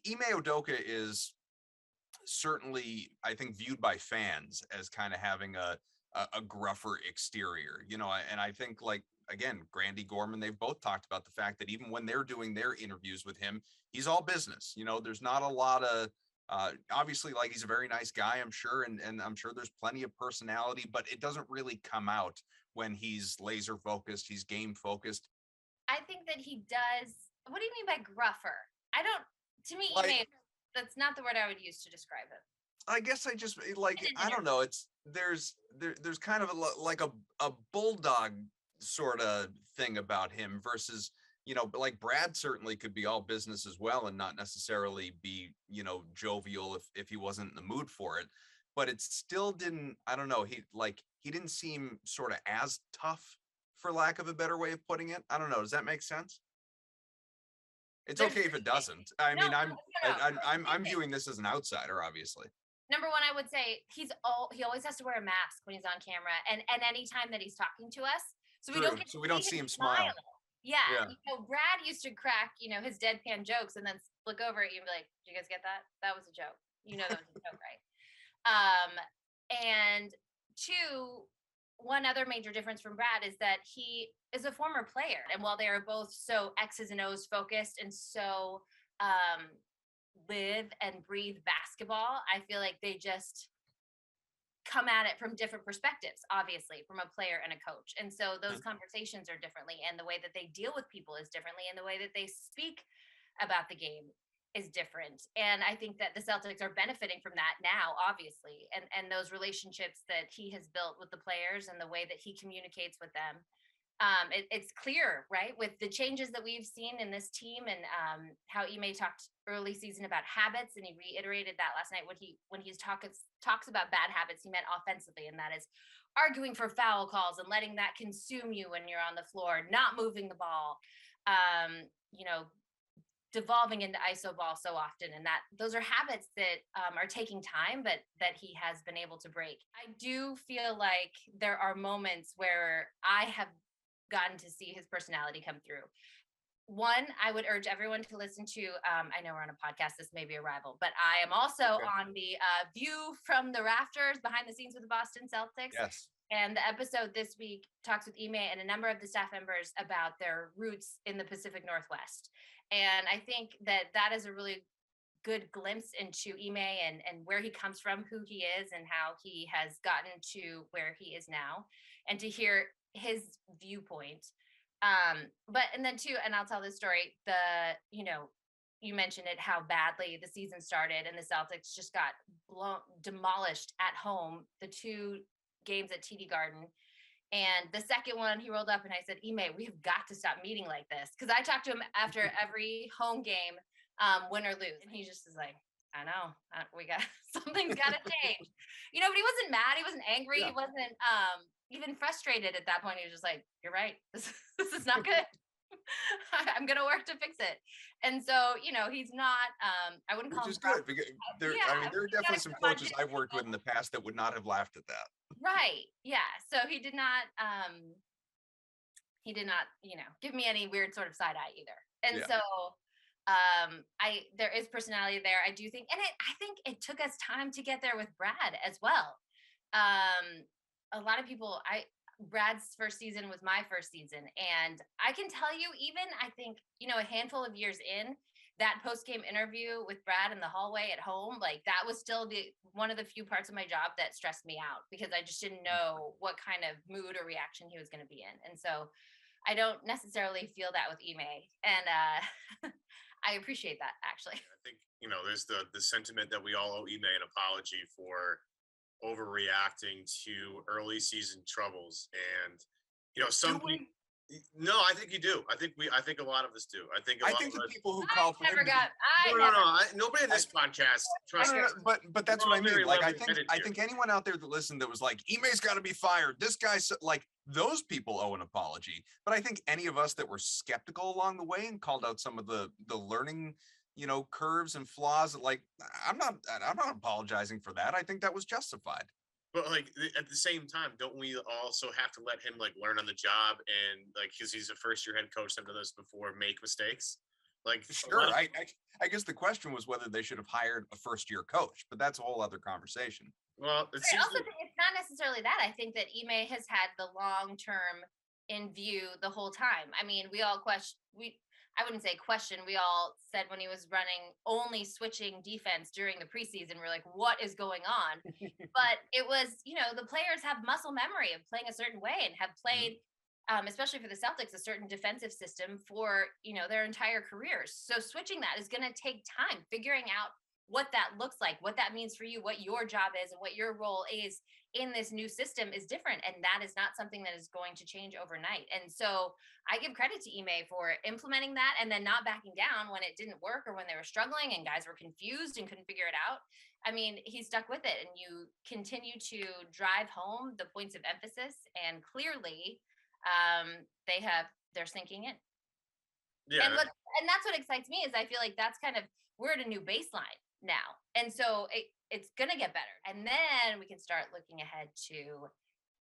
Ime Udoka is certainly, I think, viewed by fans as kind of having a gruffer exterior, and I think, like, again, Grandy Gorman, they've both talked about the fact that even when they're doing their interviews with him, he's all business. There's not a lot of obviously, like, he's a very nice guy, I'm sure, and I'm sure there's plenty of personality, but it doesn't really come out when he's laser focused, he's game focused. I think that he does. What do you mean by gruffer? I don't. To me, Like, Ime, that's not the word I would use to describe him. I guess I just like, In an I don't interview. know. There's kind of like a bulldog sort of thing about him versus, but like Brad certainly could be all business as well and not necessarily be, jovial if he wasn't in the mood for it. But it still didn't, I don't know, he didn't seem sort of as tough, for lack of a better way of putting it. I don't know. Does that make sense? It's There's okay if three it things. doesn't. I No, mean, no, no, no. There's three I'm things. viewing this as an outsider, obviously. Number one, I would say he always has to wear a mask when he's on camera, and any time that he's talking to us, so we don't True. get to So we don't see see him him smile. smile. Yeah, Yeah. Brad used to crack his deadpan jokes, and then look over at you and be like, "Did you guys get that? That was a joke. That was a joke, right?" And two, one other major difference from Brad is that he is a former player, and while they are both so X's and O's focused and so live and breathe basketball, I feel like they just come at it from different perspectives, obviously, from a player and a coach. And so those conversations are differently, and the way that they deal with people is differently, and the way that they speak about the game is different. And I think that the Celtics are benefiting from that now, obviously, and those relationships that he has built with the players and the way that he communicates with them. It's clear, right, with the changes that we've seen in this team, and how Ime talked early season about habits, and he reiterated that last night when he talks about bad habits, he meant offensively, and that is arguing for foul calls and letting that consume you when you're on the floor, not moving the ball, you know, devolving into iso ball so often, and that those are habits that are taking time, but that he has been able to break. I do feel like there are moments where I have gotten to see his personality come through. One, I would urge everyone to listen to, I know we're on a podcast, this may be a rival, but I am also Okay. on the View from the Rafters, behind the scenes with the Boston Celtics. Yes. And the episode this week talks with Ime and a number of the staff members about their roots in the Pacific Northwest. And I think that that is a really good glimpse into Ime and where he comes from, who he is, and how he has gotten to where he is now, and to hear his viewpoint. But and then too, and I'll tell this story. You mentioned it, how badly the season started, and the Celtics just got demolished at home. The two games at TD Garden. And the second one, he rolled up and I said, Ime, we have got to stop meeting like this. Because I talked to him after every home game, win or lose. And he just is like, I know, we got, something's got to change. But he wasn't mad. He wasn't angry. Yeah. He wasn't even frustrated at that point. He was just like, you're right. This is not good. I'm going to work to fix it. And so, he's not, I wouldn't call Which him is good because there are he's not definitely a some coaches curmudgeon, I've worked with in the past that would not have laughed at that. Right. Yeah. So he did not give me any weird sort of side eye either. And Yeah. so there is personality there. I do think, and I think it took us time to get there with Brad as well. A lot of people, Brad's first season was my first season. And I can tell you, even I think, a handful of years in, that post-game interview with Brad in the hallway at home, like that was still one of the few parts of my job that stressed me out, because I just didn't know what kind of mood or reaction he was going to be in. And so I don't necessarily feel that with Ime. And I appreciate that, actually. I think, there's the sentiment that we all owe Ime an apology for overreacting to early season troubles. And, some people, no, I think you do. I think a lot of us do. I think the people who call for him. Nobody in this podcast. Trust me. But that's what I mean. Like, I think anyone out there that listened that was like, Ime's got to be fired. This guy's like, those people owe an apology. But I think any of us that were skeptical along the way and called out some of the learning, curves and flaws, like, I'm not apologizing for that. I think that was justified. But like at the same time, don't we also have to let him like learn on the job, and like, because he's a first year head coach, I've done this before, make mistakes? Like, Sure. I guess the question was whether they should have hired a first-year coach, but that's a whole other conversation. well, it I seems also think it's not necessarily that. I think that Ime has had the long term in view the whole time. I mean, we all I wouldn't say question. We all said when he was running only switching defense during the preseason, we're like, what is going on? But it was, the players have muscle memory of playing a certain way and have played, especially for the Celtics, a certain defensive system for, their entire careers. So switching that is going to take time, figuring out what that looks like, what that means for you, what your job is, and what your role is in this new system is different. And that is not something that is going to change overnight. And so I give credit to Ime for implementing that and then not backing down when it didn't work or when they were struggling and guys were confused and couldn't figure it out. I mean, he stuck with it, and you continue to drive home the points of emphasis. And clearly, they're sinking in. yeah. And that's what excites me is I feel like that's kind of, we're at a new baseline now. And so it's going to get better. And then we can start looking ahead to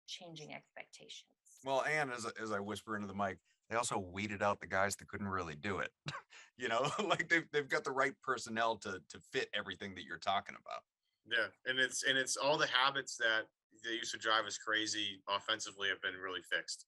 changing expectations. Well, and as I whisper into the mic, they also weeded out the guys that couldn't really do it. Like they've got the right personnel to fit everything that you're talking about. Yeah, and it's all the habits that they used to drive us crazy offensively have been really fixed,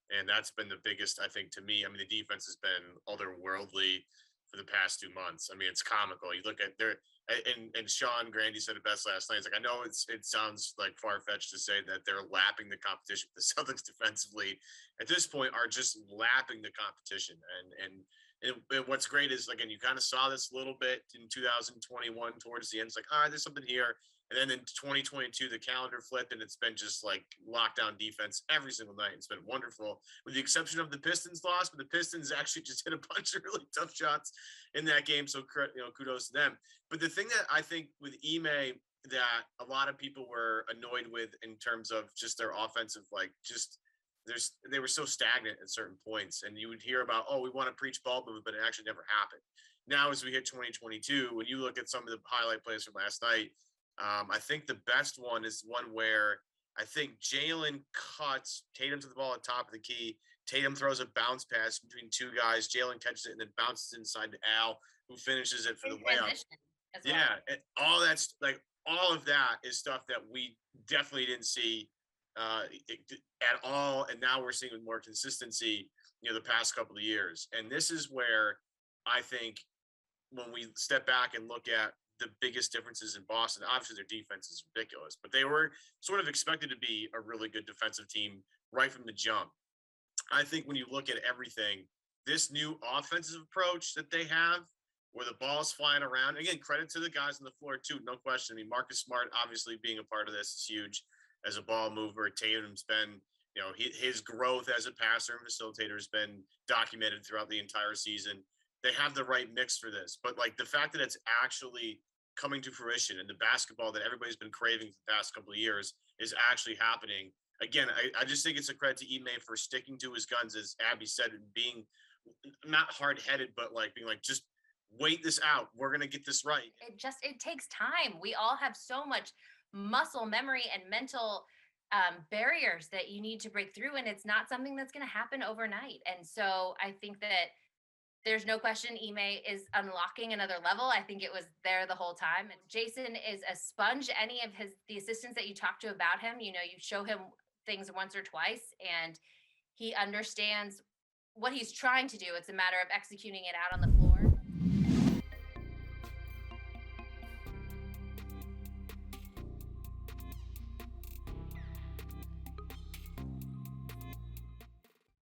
and that's been the biggest, I think, to me. I mean, the defense has been otherworldly for the past 2 months. I mean, it's comical. You look at their and Sean Grandy said it best last night. It's like, I know it sounds like far fetched to say that they're lapping the competition. The Celtics defensively at this point are just lapping the competition, and what's great is, again, you kind of saw this a little bit in 2021 towards the end. It's like, there's something here. And then in 2022, the calendar flipped, and it's been just like lockdown defense every single night. It's been wonderful, with the exception of the Pistons loss. But the Pistons actually just hit a bunch of really tough shots in that game. So, kudos to them. But the thing that I think with Ime that a lot of people were annoyed with in terms of just their offensive, they were so stagnant at certain points, and you would hear about, we want to preach ball movement, but it actually never happened. Now, as we hit 2022, when you look at some of the highlight plays from last night, I think the best one is one where I think Jalen cuts Tatum to the ball at top of the key. Tatum throws a bounce pass between two guys. Jalen catches it and then bounces inside to Al, who finishes it for the layup. Well. Yeah, and all of that is stuff that we definitely didn't see at all, and now we're seeing with more consistency, the past couple of years. And this is where I think when we step back and look at the biggest differences in Boston, obviously their defense is ridiculous, but they were sort of expected to be a really good defensive team right from the jump. I think when you look at everything, this new offensive approach that they have, where the ball's flying around, again, credit to the guys on the floor too, no question. I mean, Marcus Smart obviously being a part of this is huge as a ball mover. Tatum's been, his growth as a passer and facilitator has been documented throughout the entire season. They have the right mix for this, but like the fact that it's actually coming to fruition and the basketball that everybody's been craving for the past couple of years is actually happening. Again, I just think it's a credit to Ime for sticking to his guns, as Abby said, and being not hard-headed, but like being like, just wait this out. We're going to get this right. It takes time. We all have so much muscle memory and mental barriers that you need to break through. And it's not something that's going to happen overnight. And so I think that there's no question Ime is unlocking another level. I think it was there the whole time. And Jason is a sponge. Any of the assistants that you talk to about him, you show him things once or twice and he understands what he's trying to do. It's a matter of executing it out on the floor.